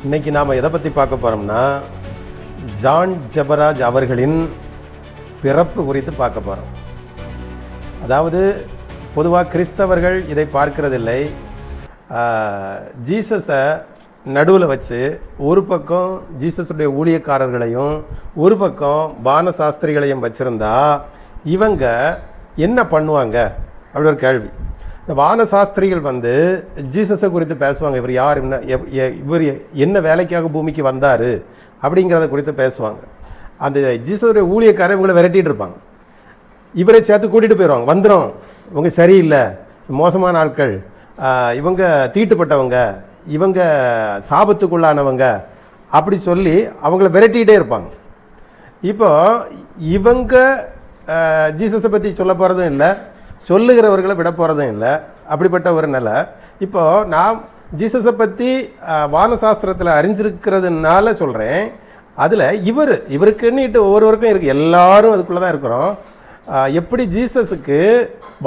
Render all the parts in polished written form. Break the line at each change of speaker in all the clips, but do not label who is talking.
இன்னைக்கு நாம் எதை பற்றி பார்க்க போகிறோம்னா ஜான் ஜெபராஜ் அவர்களின் பிறப்பு குறித்து பார்க்க போகிறோம். அதாவது பொதுவாக கிறிஸ்தவர்கள் இதை பார்க்கிறதில்லை. ஜீசஸை நடுவில் வச்சு ஒரு பக்கம் ஜீசஸுடைய ஊழியக்காரர்களையும் ஒரு பக்கம் பானசாஸ்திரிகளையும் வச்சுருந்தா இவங்க என்ன பண்ணுவாங்க அப்படி ஒரு கேள்வி. இந்த வானசாஸ்திரிகள் ஜீசஸை குறித்து பேசுவாங்க. இவர் யார், இவர் என்ன வேலைக்காக பூமிக்கு வந்தார் அப்படிங்கிறத குறித்து பேசுவாங்க. அந்த ஜீசஸுடைய ஊழியக்காரர் இவங்களை விரட்டிகிட்டு இருப்பாங்க. இவரை சேர்த்து கூட்டிகிட்டு போயிடுவாங்க. வந்துடும், இவங்க சரியில்லை, மோசமான ஆட்கள், இவங்க தீட்டுப்பட்டவங்க, இவங்க சாபத்துக்குள்ளானவங்க அப்படி சொல்லி அவங்கள விரட்டிகிட்டே இருப்பாங்க. இப்போ இவங்க ஜீசஸை பற்றி சொல்ல போகிறதும் இல்லை, சொல்லுகிறவர்களை விட போகிறதும் இல்லை. அப்படிப்பட்ட ஒரு நிலை. இப்போது நான் ஜீசஸை பற்றி வானசாஸ்திரத்தில் அறிஞ்சிருக்கிறதுனால சொல்கிறேன். அதில் இவருக்குன்னுட்டு ஒவ்வொருவருக்கும் இருக்குது, எல்லாரும் அதுக்குள்ளே தான் இருக்கிறோம். எப்படி ஜீசஸுக்கு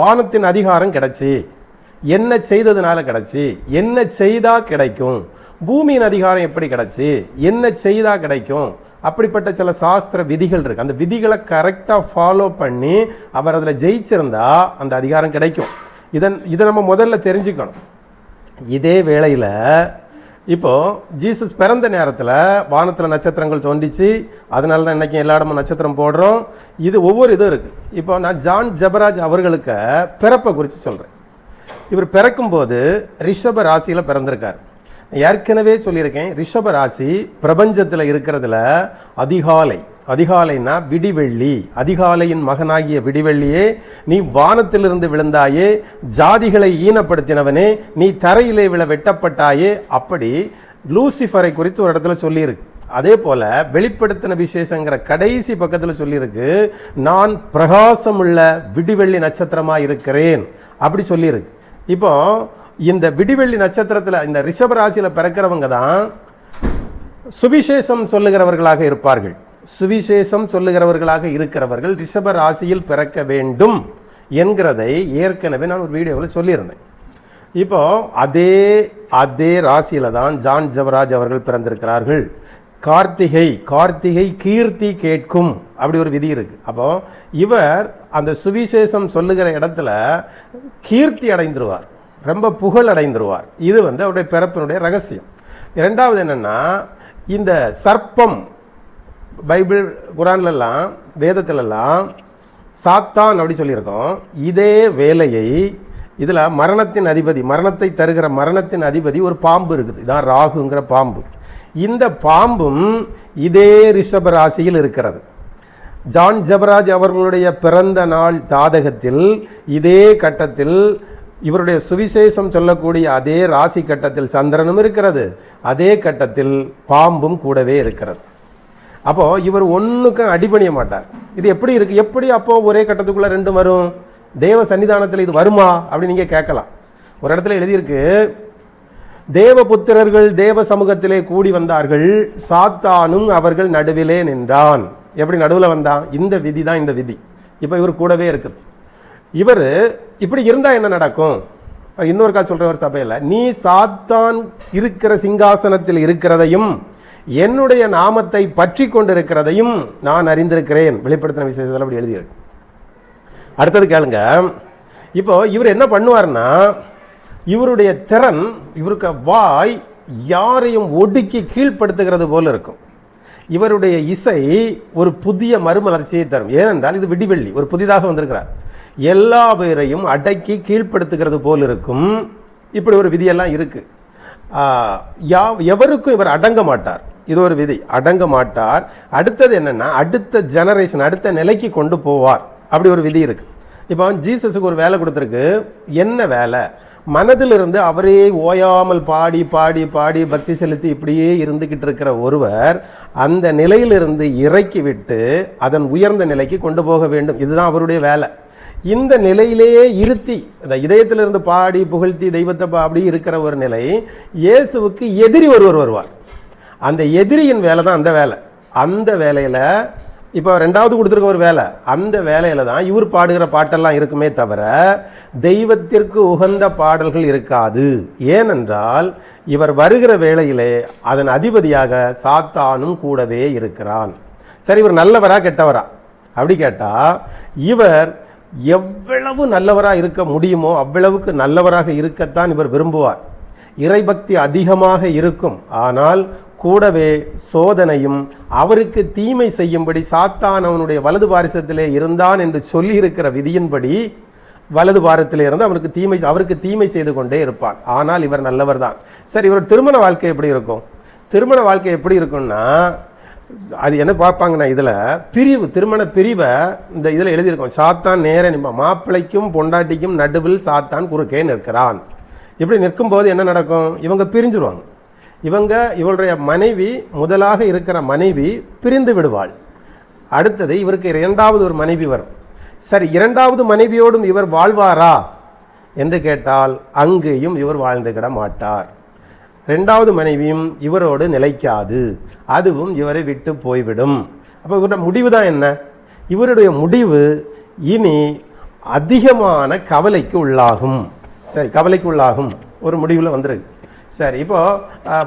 வானத்தின் அதிகாரம் கிடச்சி, என்ன செய்ததுனால கிடச்சி, என்ன செய்தால் கிடைக்கும், பூமியின் அதிகாரம் எப்படி கிடச்சி, என்ன செய்தால் கிடைக்கும், அப்படிப்பட்ட சில சாஸ்திர விதிகள் இருக்குது. அந்த விதிகளை கரெக்டாக ஃபாலோ பண்ணி அவர் அதில் ஜெயிச்சிருந்தா அந்த அதிகாரம் கிடைக்கும். இதை நம்ம முதல்ல தெரிஞ்சுக்கணும். இதே வேளையில் இப்போது ஜீசஸ் பிறந்த நேரத்தில் வானத்தில் நட்சத்திரங்கள் தோன்றிச்சு. அதனால தான் இன்றைக்கி எல்லா இடமும் நட்சத்திரம் போடுறோம். இது ஒவ்வொரு இதுவும் இருக்குது. இப்போ நான் ஜான் ஜெபராஜ் அவர்களுக்கு பிறப்பை குறித்து சொல்கிறேன். இவர் பிறக்கும்போது ரிஷப ராசியில் பிறந்திருக்கார். ஏற்கனவே சொல்லியிருக்கேன், ரிஷப ராசி பிரபஞ்சத்தில் இருக்கிறதுல அதிகாலைன்னா விடிவெள்ளி, அதிகாலையின் மகனாகிய விடிவெள்ளியே, நீ வானத்திலிருந்து விழுந்தாயே, ஜாதிகளை ஈனப்படுத்தினவனே, நீ தரையிலே விழ வெட்டப்பட்டாயே, அப்படி லூசிஃபரை குறித்து ஒரு இடத்துல சொல்லியிருக்கு. அதே போல வெளிப்படுத்தின விசேஷங்கிற கடைசி பக்கத்தில் சொல்லியிருக்கு, நான் பிரகாசமுள்ள விடிவெள்ளி நட்சத்திரமாக இருக்கிறேன் அப்படி சொல்லியிருக்கு. இப்போ இந்த விடிவெள்ளி நட்சத்திரத்தில் இந்த ரிஷப ராசியில் பிறக்கிறவங்க தான் சுவிசேஷம் சொல்லுகிறவர்களாக இருப்பார்கள். சுவிசேஷம் சொல்லுகிறவர்களாக இருக்கிறவர்கள் ரிஷப ராசியில் பிறக்க வேண்டும் என்கிறதை ஏற்கனவே நான் ஒரு வீடியோவில் சொல்லியிருந்தேன். இப்போ அதே ராசியில் தான் ஜான் ஜெபராஜ் அவர்கள் பிறந்திருக்கிறார்கள். கார்த்திகை கீர்த்தி கேட்கும் அப்படி ஒரு விதி இருக்கு. அப்போ இவர் அந்த சுவிசேஷம் சொல்லுகிற இடத்துல கீர்த்தி அடைந்துருவார், ரொம்ப புகழ் அடைந்துருவார். இது அவருடைய பிறப்பினுடைய ரகசியம். இரண்டாவது என்னன்னா, இந்த சர்ப்பம் பைபிள் குரான்லாம் வேதத்திலெல்லாம் சாத்தான் அப்படி சொல்லியிருக்கோம். இதே வேலையை இதில் மரணத்தின் அதிபதி, மரணத்தை தருகிற மரணத்தின் அதிபதி ஒரு பாம்பு இருக்குது, இதான் ராகுங்கிற பாம்பு. இந்த பாம்பும் இதே ரிஷப ராசியில் இருக்கிறது. ஜான் ஜெபராஜ் அவர்களுடைய பிறந்த நாள் ஜாதகத்தில் இதே கட்டத்தில் இவருடைய சுவிசேஷம் சொல்லக்கூடிய அதே ராசி கட்டத்தில் சந்திரனும் இருக்கிறது, அதே கட்டத்தில் பாம்பும் கூடவே இருக்கிறது. அப்போ இவர் ஒன்றுக்கும் அடிபணிய மாட்டார். இது எப்படி இருக்கு, எப்படி அப்போ ஒரே கட்டத்துக்குள்ள ரெண்டும் வரும்? தேவ சன்னிதானத்தில் இது வருமா அப்படின்னு நீங்க கேட்கலாம். ஒரு இடத்துல எழுதியிருக்கு, தேவபுத்திரர்கள் தேவ சமூகத்திலே கூடி வந்தார்கள், சாத்தானும் அவர்கள் நடுவிலே நின்றான். எப்படி நடுவில் வந்தான்? இந்த விதி தான் இந்த விதி. இப்போ இவர் கூடவே இருக்குது. இவர் இப்படி இருந்தா என்ன நடக்கும்? இன்னொருக்கா சொல்றவர் சபையில், நீ சாத்தான் இருக்கிற சிங்காசனத்தில் இருக்கிறதையும் என்னுடைய நாமத்தை பற்றி கொண்டிருக்கிறதையும் நான் அறிந்திருக்கிறேன். வெளிப்படுத்தின விசேஷத்தில் அப்படி எழுதியிருக்கு. அடுத்தது கேளுங்க. இப்போ இவர் என்ன பண்ணுவார்னா, இவருடைய திறன், இவருக்கு வாய் யாரையும் ஒடுக்கி கீழ்ப்படுத்துகிறது போல இருக்கும். இவருடைய இசை ஒரு புதிய மறுமலர்ச்சியை தரும். ஏனென்றால் இது விடிவெள்ளி, ஒரு புதிதாக வந்திருக்கிறார். எல்லா பேரையும் அடக்கி கீழ்ப்படுத்துகிறது போல் இருக்கும். இப்படி ஒரு விதியெல்லாம் இருக்கு. எவருக்கும் இவர் அடங்க மாட்டார். இது ஒரு விதி, அடங்க மாட்டார். அடுத்தது என்னன்னா, அடுத்த ஜெனரேஷன், அடுத்த நிலைக்கு கொண்டு போவார். அப்படி ஒரு விதி இருக்கு. இப்போ ஜீசஸுக்கு ஒரு வேலை கொடுத்துருக்கு. என்ன வேலை? மனதிலிருந்து அவரே ஓயாமல் பாடி பாடி பாடி பக்தி செலுத்தி இப்படியே இருந்துகிட்டு இருக்கிற ஒருவர் அந்த நிலையிலிருந்து இறக்கி விட்டு அதன் உயர்ந்த நிலைக்கு கொண்டு போக வேண்டும். இதுதான் அவருடைய வேலை. இந்த நிலையிலேயே இருத்தி, அந்த இதயத்திலிருந்து பாடி புகழ்த்தி தெய்வத்தை அப்படி இருக்கிற ஒரு நிலை. இயேசுவுக்கு எதிரி ஒருவர் வருவார். அந்த எதிரியின் வேலை தான் அந்த வேலை. அந்த வேலையில் இப்போ ரெண்டாவது கொடுத்துருக்க ஒரு வேலை, அந்த வேலையில தான் இவர் பாடுகிற பாட்டெல்லாம் இருக்குமே தவிர தெய்வத்திற்கு உகந்த பாடல்கள் இருக்காது. ஏனென்றால் இவர் வருகிற வேளையிலே அதன் அதிபதியாக சாத்தானும் கூடவே இருக்கிறான். சரி, இவர் நல்லவரா கெட்டவரா அப்படி கேட்டா, இவர் எவ்வளவு நல்லவரா இருக்க முடியுமோ அவ்வளவுக்கு நல்லவராக இருக்கத்தான் இவர் விரும்புவார். இறைபக்தி அதிகமாக இருக்கும். ஆனால் கூடவே சோதனையும், அவருக்கு தீமை செய்யும்படி சாத்தான் அவனுடைய வலது பாரிசத்திலே இருந்தான் என்று சொல்லி இருக்கிற விதியின்படி வலது பாரத்திலே இருந்து அவருக்கு தீமை செய்து கொண்டே இருப்பான். ஆனால் இவர் நல்லவர் தான். சரி, இவர் திருமண வாழ்க்கை எப்படி இருக்கும்? திருமண வாழ்க்கை எப்படி இருக்கும்னா, அது என்ன பார்ப்பாங்கன்னா, இதில் திருமண பிரிவை இந்த இதில் எழுதியிருக்கோம். சாத்தான் நேர மாப்பிள்ளைக்கும் பொண்டாட்டிக்கும் நடுவில் சாத்தான் குறுக்கே நிற்கிறான். இப்படி நிற்கும்போது என்ன நடக்கும்? இவங்க பிரிஞ்சிருவாங்க. இவளுடைய மனைவி, முதலாக இருக்கிற மனைவி பிரிந்து விடுவாள். அடுத்தது இவருக்கு இரண்டாவது ஒரு மனைவி வரும். சரி, இரண்டாவது மனைவியோடும் இவர் வாழ்வாரா என்று கேட்டால் அங்கேயும் இவர் வாழ்ந்துவிட மாட்டார். இரண்டாவது மனைவியும் இவரோடு நிலைக்காது, அதுவும் இவரை விட்டு போய்விடும். அப்போ இவருடைய முடிவு தான் என்ன? இவருடைய முடிவு இனி அதிகமான கவலைக்கு உள்ளாகும். சரி, கவலைக்கு உள்ளாகும் ஒரு முடிவில் வந்துருக்கு. சரி, இப்போ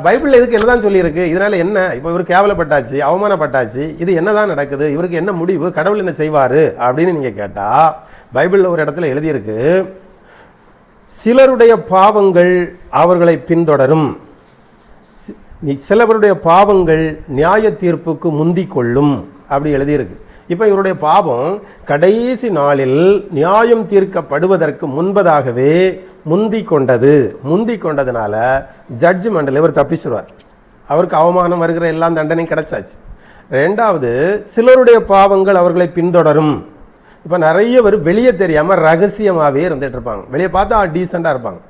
பைபிளில் இதுக்கு என்னதான் சொல்லியிருக்கு? இதனால என்ன? இப்போ இவர் கேவலப்பட்டாச்சு, அவமானப்பட்டாச்சு, இது என்னதான் நடக்குது? இவருக்கு என்ன முடிவு? கடவுள் என்ன செய்வார் அப்படின்னு நீங்கள் கேட்டால், பைபிளில் ஒரு இடத்துல எழுதியிருக்கு, சிலருடைய பாவங்கள் அவர்களை பின்தொடரும், சிலருடைய பாவங்கள் நியாய தீர்ப்புக்கு முந்தி கொள்ளும் அப்படி எழுதியிருக்கு. இப்போ இவருடைய பாவம் கடைசி நாளில் நியாயம் தீர்க்கப்படுவதற்கு முன்பதாகவே முந்தி கொண்டதுனால ஜட்ஜ்மெண்ட்டில் இவர் தப்பிச்சுடுவார். அவருக்கு அவமானம் வருகிற எல்லா தண்டனையும் கிடைச்சாச்சு. ரெண்டாவது, சிலருடைய பாவங்கள் அவர்களை பின்தொடரும். இப்போ நிறைய பேர் வெளியே தெரியாமல் ரகசியமாகவே இருந்துட்டு இருப்பாங்க. வெளியே பார்த்தா டீசெண்டாக இருப்பாங்க.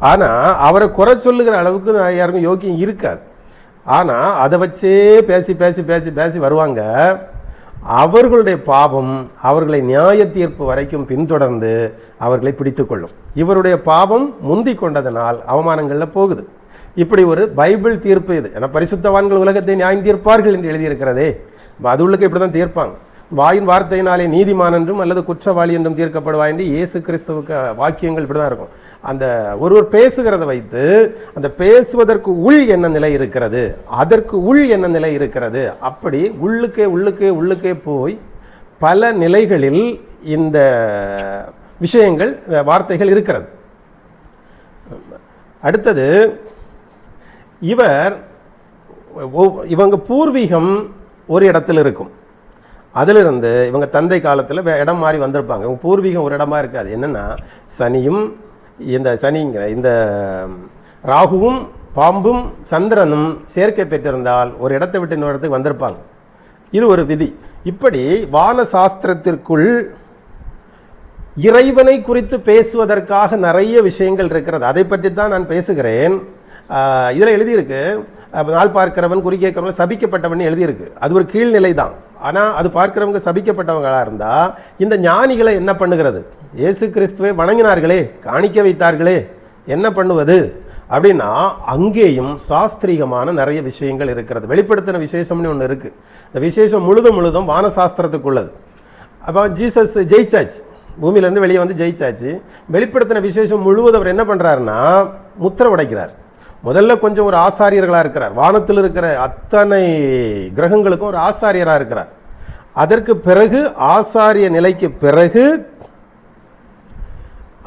ஆனால் அவரை குறை சொல்லுகிற அளவுக்கு யாருக்கும் யோக்கியம் இருக்காது. ஆனால் அதை வச்சே பேசி பேசி பேசி பேசி வருவாங்க. அவர்களுடைய பாவம் அவர்களை நியாய தீர்ப்பு வரைக்கும் பின்தொடர்ந்து அவர்களை பிடித்து கொள்ளும். இவருடைய பாவம் முந்தி கொண்டதனால் அவமானங்களில் போகுது. இப்படி ஒரு பைபிள் தீர்ப்பு இது. ஏன்னா பரிசுத்தவான்கள் உலகத்தை நியாயம் தீர்ப்பார்கள் என்று எழுதியிருக்கிறதே, அது உள்ளுக்கு இப்படி தான் தீர்ப்பாங்க. வாயின் வார்த்தையினாலே நீதிமான் என்றும் அல்லது குற்றவாளி என்றும் தீர்க்கப்படுவா என்று இயேசு கிறிஸ்துவுக்கு வாக்கியங்கள் இப்படி தான் இருக்கும். அந்த ஒருவர் பேசுகிறத வைத்து அந்த பேசுவதற்கு உள் என்ன நிலை இருக்கிறது, அதற்கு உள் என்ன நிலை இருக்கிறது, அப்படி உள்ளுக்கே போய் பல நிலைகளில் இந்த விஷயங்கள் வார்த்தைகள் இருக்கிறது. அடுத்தது, இவங்க பூர்வீகம் ஒரு இடத்துல இருக்கும். அதிலிருந்து இவங்க தந்தை காலத்தில் இடம் மாறி வந்திருப்பாங்க. இவங்க பூர்வீகம் ஒரு இடமா இருக்காது. என்னென்னா, இந்த ராகுவும் பாம்பும் சந்திரனும் சேர்க்கை பெற்றிருந்தால் ஒரு இடத்தை விட்டு இன்னொரு இடத்துக்கு வந்திருப்பாங்க. இது ஒரு விதி. இப்படி வான சாஸ்திரத்திற்குள் இறைவனை குறித்து பேசுவதற்காக நிறைய விஷயங்கள் இருக்கிறது. அதை பற்றி தான் நான் பேசுகிறேன். இதில் எழுதியிருக்கு, நாள் பார்க்கிறவன் குறி கேட்கிறவன் சபிக்கப்பட்டவன் எழுதியிருக்கு. அது ஒரு கீழ்நிலை தான். ஆனால் அது பார்க்கிறவங்க சபிக்கப்பட்டவங்களாக இருந்தால் இந்த ஞானிகளை என்ன பண்ணுகிறது? இயேசு கிறிஸ்துவை வணங்கினார்களே, காணிக்க வைத்தார்களே, என்ன பண்ணுவது அப்படின்னா அங்கேயும் சாஸ்திரிகமான நிறைய விஷயங்கள் இருக்கிறது. வெளிப்படுத்தின விசேஷம்னு ஒன்று இருக்குது. இந்த விசேஷம் முழுதும் வானசாஸ்திரத்துக்குள்ளது. அப்போ ஜீசஸ் ஜெயிச்சாச்சு, பூமியிலேருந்து வெளியே வந்து ஜெயிச்சாச்சு. வெளிப்படுத்தின விசேஷம் முழுவதும் அவர் என்ன பண்ணுறாருன்னா முத்திரை உடைக்கிறார். முதல்ல கொஞ்சம் ஒரு ஆசாரியர்களாக இருக்கிறார். வானத்தில் இருக்கிற அத்தனை கிரகங்களுக்கும் ஒரு ஆசாரியராக இருக்கிறார். அதற்கு பிறகு ஆசாரிய நிலைக்கு பிறகு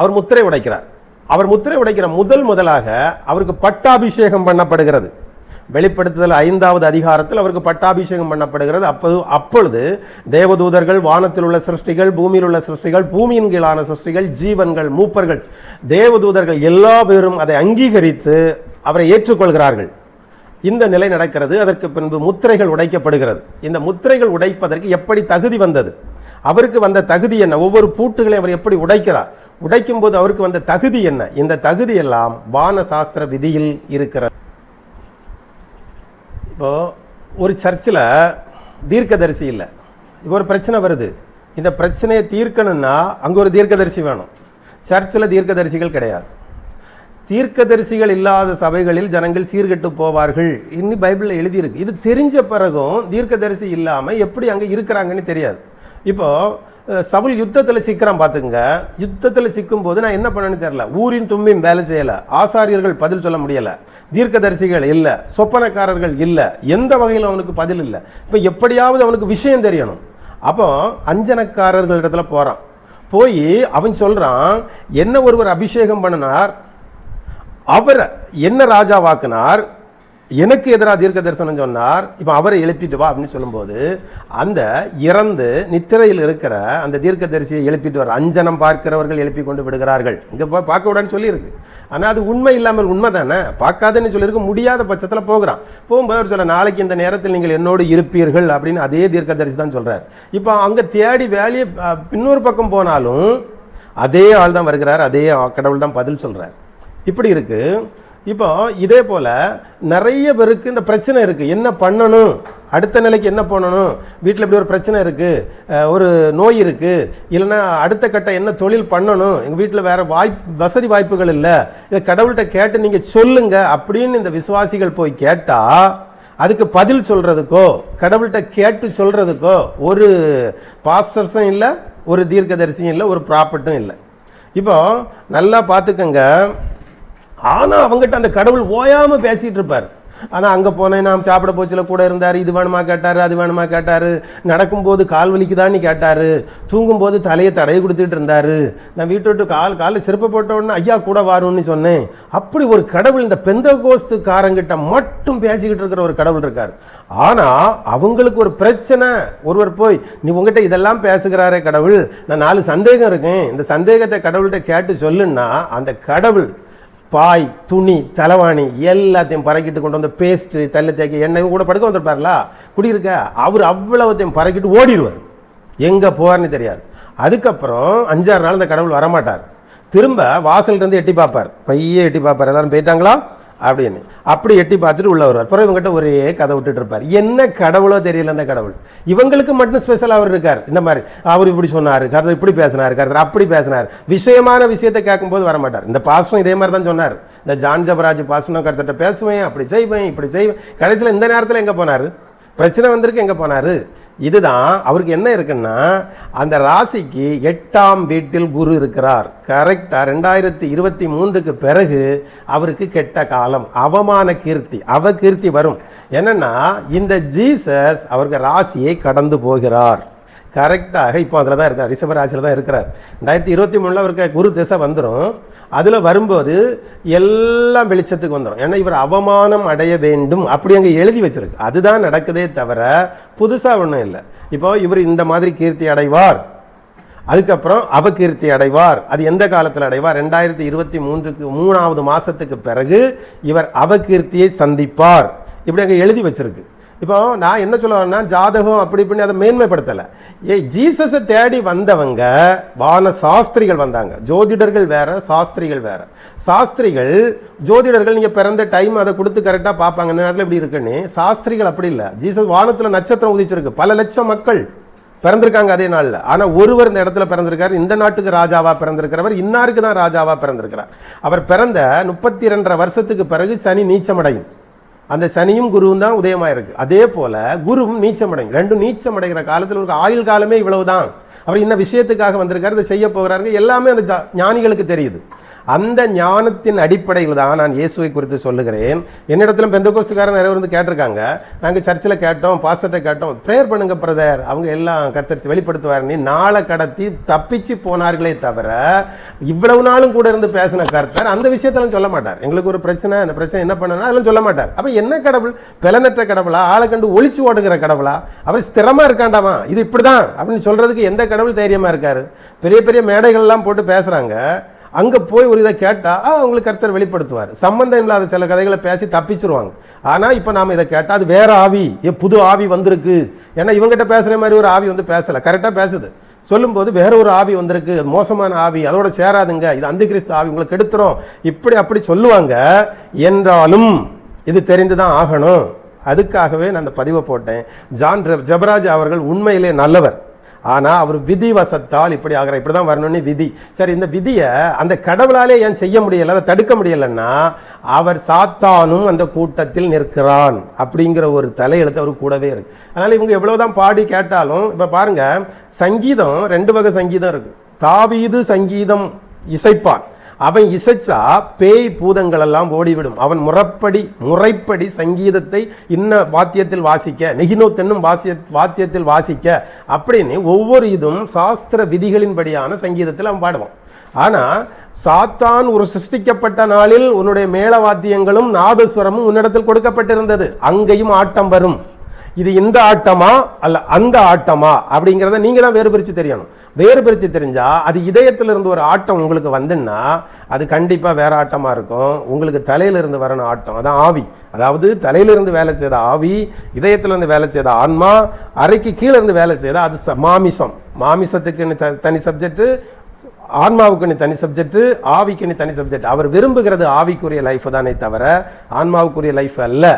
அவர் முத்திரை உடைக்கிறார். அவர் முத்திரை உடைக்கிற முதலாக அவருக்கு பட்டாபிஷேகம் பண்ணப்படுகிறது. வெளிப்படுத்துதல் 5வது அதிகாரத்தில் அவருக்கு பட்டாபிஷேகம் பண்ணப்படுகிறது. அப்பொழுது தேவதூதர்கள், வானத்தில் உள்ள சிருஷ்டிகள், பூமியில் உள்ள சிருஷ்டிகள், பூமியின் கீழான சிருஷ்டிகள், ஜீவன்கள், மூப்பர்கள், தேவதூதர்கள் எல்லா பேரும் அதை அங்கீகரித்து அவரை ஏற்றுக்கொள்கிறார்கள். இந்த நிலை நடக்கிறது. அதற்கு பின்பு முத்திரைகள் உடைக்கப்படுகிறது. இந்த முத்திரைகள் உடைப்பதற்கு எப்படி தகுதி வந்தது? அவருக்கு வந்த தகுதி என்ன? ஒவ்வொரு பூட்டுகளையும் அவர் எப்படி உடைக்கிறார்? உடைக்கும் போது அவருக்கு வந்த தகுதி என்ன? இந்த தகுதி எல்லாம் வான சாஸ்திர விதியில் இருக்கிறது. இப்போ ஒரு சர்ச்சில் தீர்க்கதரிசி இல்லை. இப்போ ஒரு பிரச்சனை வருது. இந்த பிரச்சனையை தீர்க்கணும்னா அங்கே ஒரு தீர்க்கதரிசி வேணும். சர்ச்சில் தீர்க்கதரிசிகள் கிடையாது. தீர்க்கதரிசிகள் இல்லாத சபைகளில் ஜனங்கள் சீர்கெட்டு போவார்கள் இன்னும் பைபிளில் எழுதியிருக்கு. இது தெரிஞ்ச பிறகும் தீர்க்கதரிசி இல்லாமல் எப்படி அங்கே இருக்கிறாங்கன்னு தெரியாது. இப்போ சவுல் யுத்தத்தில் சிக்கிறான் பார்த்துங்க. யுத்தத்தில் சிக்கும் போது நான் என்ன பண்ணேன்னு தெரியல, ஊரின் தும்பியும் வேலை செய்யலை, ஆசாரியர்கள் பதில் சொல்ல முடியலை, தீர்க்கதரிசிகள் இல்லை, சொப்பனக்காரர்கள் இல்லை, எந்த வகையில் அவனுக்கு பதில் இல்லை. இப்போ எப்படியாவது அவனுக்கு விஷயம் தெரியணும். அப்போ அஞ்சனக்காரர்கள் இடத்துல போகிறான். போய் அவன் சொல்கிறான், என்ன ஒருவர் அபிஷேகம் பண்ணினார், அவரை என்ன ராஜாவாக்குனார், எனக்கு எதிராக தீர்க்க தரிசனம் சொன்னார், இப்போ அவரை எழுப்பிட்டு வா அப்படின்னு சொல்லும்போது அந்த இறந்து நித்திரையில் இருக்கிற அந்த தீர்க்க தரிசியை எழுப்பிட்டு வர அஞ்சனம் பார்க்கிறவர்கள் எழுப்பி கொண்டு விடுகிறார்கள். இங்கே போய் பார்க்க விடான்னு சொல்லியிருக்கு. ஆனால் அது உண்மை இல்லாமல் உண்மை தானே, பார்க்காதுன்னு சொல்லியிருக்கு. முடியாத பட்சத்தில் போகிறான். போகும்போது அவர் சொல்ல, நாளைக்கு இந்த நேரத்தில் நீங்கள் என்னோடு இருப்பீர்கள் அப்படின்னு அதே தீர்க்க தரிசி தான் சொல்கிறார். இப்போ அங்கே தேடி வேலையை இன்னொரு பக்கம் போனாலும் அதே ஆள் தான் வருகிறார், அதே கடவுள் தான் பதில் சொல்கிறார். இப்படி இருக்கு. இப்போ இதே போல் நிறைய பேருக்கு இந்த பிரச்சனை இருக்குது. என்ன பண்ணணும், அடுத்த நிலைக்கு என்ன பண்ணணும், வீட்டில் இப்படி ஒரு பிரச்சனை இருக்குது, ஒரு நோய் இருக்குது, இல்லைன்னா அடுத்த கட்டம் என்ன தொழில் பண்ணணும், எங்கள் வீட்டில் வேறு வசதி வாய்ப்புகள் இல்லை, இதை கடவுள்கிட்ட கேட்டு நீங்கள் சொல்லுங்க அப்படின்னு இந்த விசுவாசிகள் போய் கேட்டால் அதுக்கு பதில் சொல்கிறதுக்கோ கடவுள்கிட்ட கேட்டு சொல்கிறதுக்கோ ஒரு பாஸ்டர்ஸும் இல்லை, ஒரு தீர்க்கதரிசியும் இல்லை, ஒரு ப்ராப்பர்ட்டும் இல்லை. இப்போ நல்லா பார்த்துக்கங்க. ஆனால் அவங்ககிட்ட அந்த கடவுள் ஓயாமல் பேசிகிட்டு இருப்பார். ஆனால் அங்கே போனேன், நாம் சாப்பிட போச்சில் கூட இருந்தார், இது வேணுமா கேட்டார், அது வேணுமா கேட்டார், நடக்கும்போது கால் வலிக்குதான்னு கேட்டார், தூங்கும்போது தலையை தடை கொடுத்துட்டு இருந்தார், நான் வீட்டை விட்டு காலில் செருப்பை போட்ட உடனே ஐயா கூட வாருன்னு சொன்னேன். அப்படி ஒரு கடவுள் இந்த பெந்தகோஸ்துக்காரங்கிட்ட மட்டும் பேசிக்கிட்டு இருக்கிற ஒரு கடவுள் இருக்கார். ஆனால் அவங்களுக்கு ஒரு பிரச்சனை. ஒருவர் போய், நீ உங்ககிட்ட இதெல்லாம் பேசுகிறாரே கடவுள், நான் 4 சந்தேகம் இருக்கேன், இந்த சந்தேகத்தை கடவுள்கிட்ட கேட்டு சொல்லுன்னா அந்த கடவுள் பாய், துணி, தலைவாணி எல்லாத்தையும் பறக்கிட்டு கொண்டு வந்து பேஸ்ட்டு, தள்ளி தேக்கி, எண்ணெய் கூட படுக்க வந்திருப்பார்ல குடியிருக்க, அவர் அவ்வளவுத்தையும் பறக்கிட்டு ஓடிடுவார். எங்கே போவார்னு தெரியாது. அதுக்கப்புறம் 5-6 நாள் அந்த கடவுள் வரமாட்டார். திரும்ப வாசல்கிட்ட எட்டி பார்ப்பார், பையே எட்டி பார்ப்பார், எல்லாரும் போயிட்டாங்களா அப்படின்னு. அப்படி எட்டி பார்த்துட்டு உள்ள வருவார். பிறகு இவங்ககிட்ட ஒரே கதை விட்டுட்டு இருப்பார். என்ன கடவுளோ தெரியல அந்த கடவுள். இவங்களுக்கு மட்டும் ஸ்பெஷல் அவர் இருக்கார். இந்த மாதிரி அவர் இப்படி சொன்னார், கருத்து இப்படி பேசினார், கருத்து அப்படி பேசினார், விஷயமான விஷயத்தை கேட்கும்போது வரமாட்டார். இந்த பாஸ்டும் இதே மாதிரி தான் சொன்னார். இந்த ஜான் ஜபராஜ் பாஸ்டும் கருத்துட்ட பேசுவேன், அப்படி செய்வேன், இப்படி செய்வேன். கடைசியில் இந்த நேரத்தில் எங்கே போனார், பிரச்சனை வந்திருக்கு, எங்கே போனார். இதுதான் அவருக்கு என்ன இருக்குன்னா, அந்த ராசிக்கு 8ஆம் வீட்டில் குரு இருக்கிறார். கரெக்டாக 2023க்கு பிறகு அவருக்கு கெட்ட காலம், அவமான கீர்த்தி, அவகீர்த்தி வரும். என்னன்னா இந்த ஜீசஸ் அவருக்கு ராசியை கடந்து போகிறார். கரெக்டாக இப்போ அதில் தான் இருக்கார், ரிஷப ராசியில் தான் இருக்கிறார். 2023 அவருக்கு குரு திசை வந்துடும். அதில் வரும்போது எல்லாம் வெளிச்சத்துக்கு வந்துடும். ஏன்னா இவர் அவமானம் அடைய வேண்டும் அப்படி அங்கே எழுதி வச்சிருக்கு. அதுதான் நடக்குதே தவிர புதுசாக ஒன்றும் இல்லை. இப்போ இவர் இந்த மாதிரி கீர்த்தி அடைவார், அதுக்கப்புறம் அவகீர்த்தி அடைவார். அது எந்த காலத்தில் அடைவார், 2023க்கு 3ஆவது மாதத்துக்கு பிறகு இவர் அவகீர்த்தியை சந்திப்பார். இப்படி அங்கே எழுதி வச்சிருக்கு. இப்போ நான் என்ன சொல்லுவேன்னா, ஜாதகம் அப்படி இப்படின்னு அதை மேன்மைப்படுத்தலை. ஜீசஸை தேடி வந்தவங்க வான சாஸ்திரிகள் வந்தாங்க. ஜோதிடர்கள் வேற, சாஸ்திரிகள் வேற. சாஸ்திரிகள், ஜோதிடர்கள் நீங்கள் பிறந்த டைம் அதை கொடுத்து கரெக்டாக பார்ப்பாங்க, இந்த நேரத்தில் இப்படி இருக்குன்னு. சாஸ்திரிகள் அப்படி இல்லை. ஜீசஸ் வானத்தில் நட்சத்திரம் உதிச்சிருக்கு, பல லட்சம் மக்கள் பிறந்திருக்காங்க அதே நாளில். ஆனால் ஒருவர் இந்த இடத்துல பிறந்திருக்காரு, இந்த நாட்டுக்கு ராஜாவாக பிறந்திருக்கிறவர், இன்னாருக்கு தான் ராஜாவாக பிறந்திருக்கிறார். அவர் பிறந்த 32.5 வருஷத்துக்கு பிறகு சனி நீச்சமடையும். அந்த சனியும் குருவும் தான் உதயமாயிருக்கு. அதே போல குருவும் நீச்சமடையும். ரெண்டும் நீச்சமடைகிற காலத்தில் ஒரு ஆயுள் காலமே இவ்வளவுதான். அவர் இன்ன விஷயத்துக்காக வந்திருக்காரு, இதை செய்ய போகிறாரு, எல்லாமே அந்த ஞானிகளுக்கு தெரியுது. அந்த ஞானத்தின் அடிப்படையில் தான் நான் இயேசுவை குறித்து சொல்லுகிறேன். என்னிடத்திலும் பெந்தகோஸ்துக்காரன் நிறைய வந்து கேட்டிருக்காங்க. நாங்கள் சர்ச்சில் கேட்டோம், பாஸ்டர்கிட்ட கேட்டோம், ப்ரேயர் பண்ணுங்க பிரதர், அவங்க எல்லாம் கர்த்தர் வெளிப்படுத்துவாருன்னு நாளை கடத்தி தப்பிச்சு போனார்களே தவிர இவ்வளவு நாளும் கூட இருந்து பேசின கர்த்தர் அந்த விஷயத்தெல்லாம் சொல்ல மாட்டார். எங்களுக்கு ஒரு பிரச்சனை, அந்த பிரச்சனை என்ன பண்ணனா அதெல்லாம் சொல்ல மாட்டார். அப்போ என்ன கடவுள், பலனற்ற கடவுளா, ஆளை கண்டு ஒளிச்சு ஓடுகிற கடவுளா, அவர் ஸ்திரமா இருக்காண்டாமா, இது இப்படிதான் அப்படின்னு சொல்றதுக்கு எந்த கடவுள் தைரியமா இருக்காரு? பெரிய பெரிய மேடைகள்லாம் போட்டு பேசுறாங்க. அங்கே போய் ஒரு இதை கேட்டால் அவங்களுக்கு கர்த்தர் வெளிப்படுத்துவார். சம்பந்தம் இல்லாத சில கதைகளை பேசி தப்பிச்சிருவாங்க. ஆனால் இப்போ நாம் இதை கேட்டால் அது வேற ஆவி, புது ஆவி வந்திருக்கு. ஏன்னா இவங்ககிட்ட பேசுகிற மாதிரி ஒரு ஆவி வந்து பேசலை, கரெக்டாக பேசுது. சொல்லும்போது வேற ஒரு ஆவி வந்திருக்கு, மோசமான ஆவி, அதோட சேராதுங்க, இது அந்தி கிறிஸ்து ஆவி, உங்களுக்கு கெடுத்துரும், இப்படி அப்படி சொல்லுவாங்க. என்றாலும் இது தெரிந்து தான் ஆகணும். அதுக்காகவே நான் அந்த பதிவை போட்டேன். ஜான் ஜபராஜ் அவர்கள் உண்மையிலே நல்லவர். ஆனால் அவர் விதிவசத்தால் இப்படி ஆகிறார், இப்படி தான் வரணும்னு விதி. சரி, இந்த விதியை அந்த கடவுளாலே ஏன் செய்ய முடியலை, அதை தடுக்க முடியலைன்னா அவர் சாத்தானும் அந்த கூட்டத்தில் நிற்கிறான் அப்படிங்கிற ஒரு தலையெழுத்து அவர் கூடவே இருக்கு. அதனால் இவங்க எவ்வளோதான் பாடி கேட்டாலும், இப்போ பாருங்க, சங்கீதம் 2 வகை சங்கீதம் இருக்கு. தாவீது சங்கீதம் இசைப்பான், அவன் இசைச்சா பேய் பூதங்கள் எல்லாம் ஓடிவிடும். அவன் முறைப்படி சங்கீதத்தை இன்ன வாத்தியத்தில் வாசிக்க, நெகினோத் என்னும் வாத்தியத்தில் வாசிக்க அப்படின்னு ஒவ்வொரு இதும் சாஸ்திர விதிகளின்படியான சங்கீதத்தில் அவன் பாடுவான். ஆனா சாத்தான் ஒரு சிருஷ்டிக்கப்பட்ட நாளில் உன்னுடைய மேள வாத்தியங்களும் நாதஸ்வரமும் உன்னிடத்தில் கொடுக்கப்பட்டிருந்தது, அங்கேயும் ஆட்டம் வரும். இது இந்த ஆட்டமா அல்ல அந்த ஆட்டமா அப்படிங்கிறத நீங்க தான் வேறு பிரிச்சு தெரியணும். வேறு பிரிச்சு தெரிஞ்சா அது இதயத்திலிருந்து ஒரு ஆட்டம் உங்களுக்கு வந்துன்னா அது கண்டிப்பா வேற ஆட்டமா இருக்கும். உங்களுக்கு தலையிலிருந்து வரணும் ஆட்டம், அதான் ஆவி. அதாவது தலையிலிருந்து வேலை செய்த ஆவி, இதயத்திலிருந்து வேலை செய்த ஆன்மா, அறைக்கு கீழே இருந்து வேலை செய்த அது மாமிசம். மாமிசத்துக்கு தனி சப்ஜெக்ட், ஆன்மாவுக்கு நீ தனி சப்ஜெக்ட், ஆவிக்கு நீ தனி சப்ஜெக்ட். அவர் விரும்புகிறது ஆவிக்குரிய லைஃப் தானே தவிர ஆன்மாவுக்குரிய லைஃப் அல்ல.